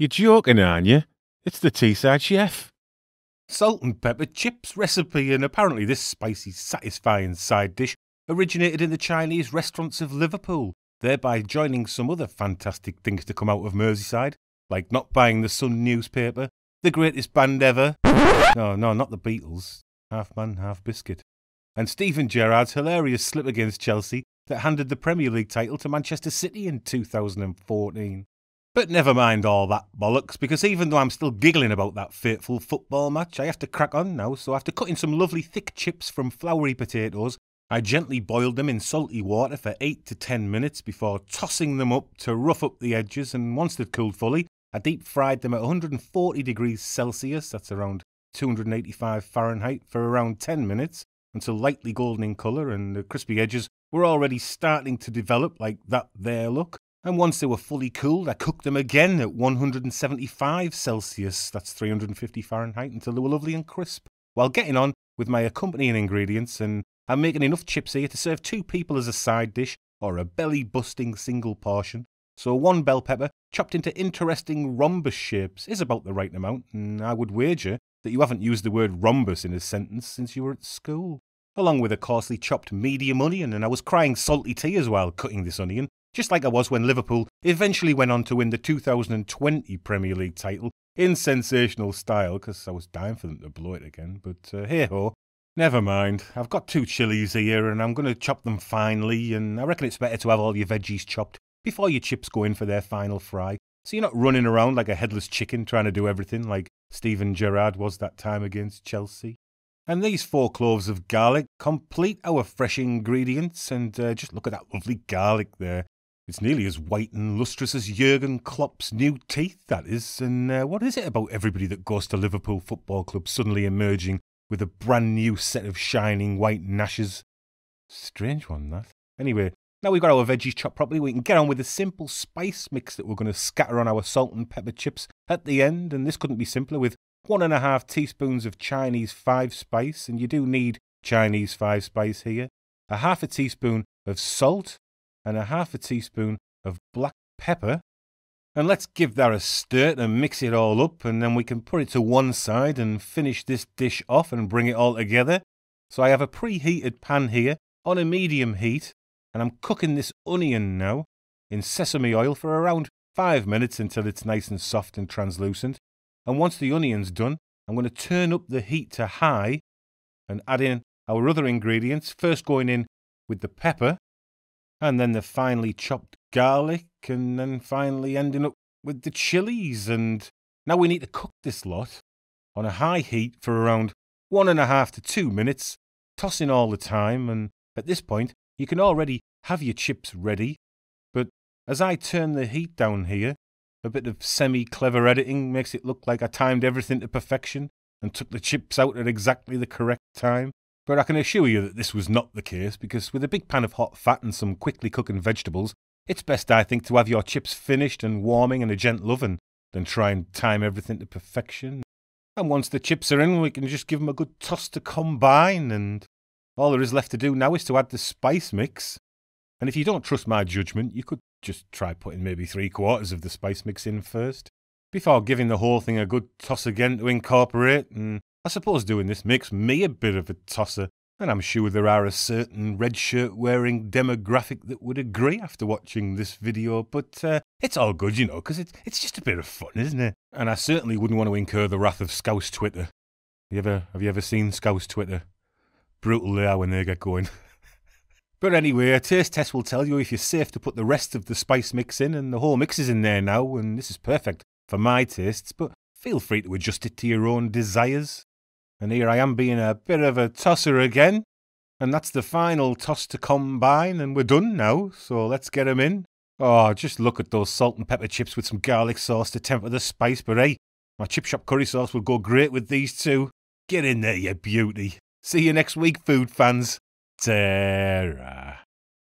You're joking, aren't you? It's the Teesside chef. Salt and pepper chips recipe, and apparently this spicy, satisfying side dish originated in the Chinese restaurants of Liverpool, thereby joining some other fantastic things to come out of Merseyside, like not buying the Sun newspaper, the greatest band ever. No, not the Beatles. Half man, half biscuit. And Steven Gerrard's hilarious slip against Chelsea that handed the Premier League title to Manchester City in 2014. But never mind all that bollocks, because even though I'm still giggling about that fateful football match, I have to crack on now. So after cutting some lovely thick chips from floury potatoes, I gently boiled them in salty water for 8 to 10 minutes before tossing them up to rough up the edges, and once they'd cooled fully, I deep fried them at 140 degrees Celsius, that's around 285 Fahrenheit, for around 10 minutes, until lightly golden in colour and the crispy edges were already starting to develop like that there look. And once they were fully cooled, I cooked them again at 175 Celsius, that's 350 Fahrenheit, until they were lovely and crisp, while getting on with my accompanying ingredients. And I'm making enough chips here to serve 2 people as a side dish, or a belly-busting single portion. So 1 bell pepper, chopped into interesting rhombus shapes, is about the right amount, and I would wager that you haven't used the word rhombus in a sentence since you were at school. Along with a coarsely chopped medium onion, and I was crying salty tears while cutting this onion, just like I was when Liverpool eventually went on to win the 2020 Premier League title in sensational style, because I was dying for them to blow it again. But hey-ho, never mind. I've got 2 chillies here, and I'm going to chop them finely, and I reckon it's better to have all your veggies chopped before your chips go in for their final fry, so you're not running around like a headless chicken trying to do everything like Steven Gerrard was that time against Chelsea. And these 4 cloves of garlic complete our fresh ingredients, and just look at that lovely garlic there. It's nearly as white and lustrous as Jurgen Klopp's new teeth, that is. And what is it about everybody that goes to Liverpool Football Club suddenly emerging with a brand new set of shining white gnashes? Strange one, that. Anyway, now we've got our veggies chopped properly, we can get on with the simple spice mix that we're going to scatter on our salt and pepper chips at the end. And this couldn't be simpler, with 1½ teaspoons of Chinese 5-spice, and you do need Chinese 5-spice here, a ½ teaspoon of salt, and a ½ teaspoon of black pepper. And let's give that a stir and mix it all up, and then we can put it to one side and finish this dish off and bring it all together. So I have a preheated pan here on a medium heat, and I'm cooking this onion now in sesame oil for around 5 minutes until it's nice and soft and translucent. And once the onion's done, I'm going to turn up the heat to high and add in our other ingredients, first going in with the pepper, and then the finely chopped garlic, and then finally ending up with the chillies. And now we need to cook this lot on a high heat for around 1½ to 2 minutes, tossing all the time. And at this point, you can already have your chips ready. But as I turn the heat down here, a bit of semi-clever editing makes it look like I timed everything to perfection and took the chips out at exactly the correct time. But I can assure you that this was not the case, because with a big pan of hot fat and some quickly cooking vegetables, it's best, I think, to have your chips finished and warming in a gentle oven than try and time everything to perfection. And once the chips are in, we can just give them a good toss to combine, and all there is left to do now is to add the spice mix. And if you don't trust my judgment, you could just try putting maybe 3/4 of the spice mix in first, before giving the whole thing a good toss again to incorporate. And I suppose doing this makes me a bit of a tosser, and I'm sure there are a certain red shirt wearing demographic that would agree after watching this video. But it's all good, you know, because it's just a bit of fun, isn't it? And I certainly wouldn't want to incur the wrath of Scouse Twitter. Have you ever seen Scouse Twitter? Brutal they are when they get going. But anyway, a taste test will tell you if you're safe to put the rest of the spice mix in, and the whole mix is in there now, and this is perfect for my tastes, but feel free to adjust it to your own desires. And here I am being a bit of a tosser again, and that's the final toss to combine, and we're done now, so let's get them in. Oh, just look at those salt and pepper chips with some garlic sauce to temper the spice, but hey, my chip shop curry sauce will go great with these two. Get in there, you beauty. See you next week, food fans. Ta-ra.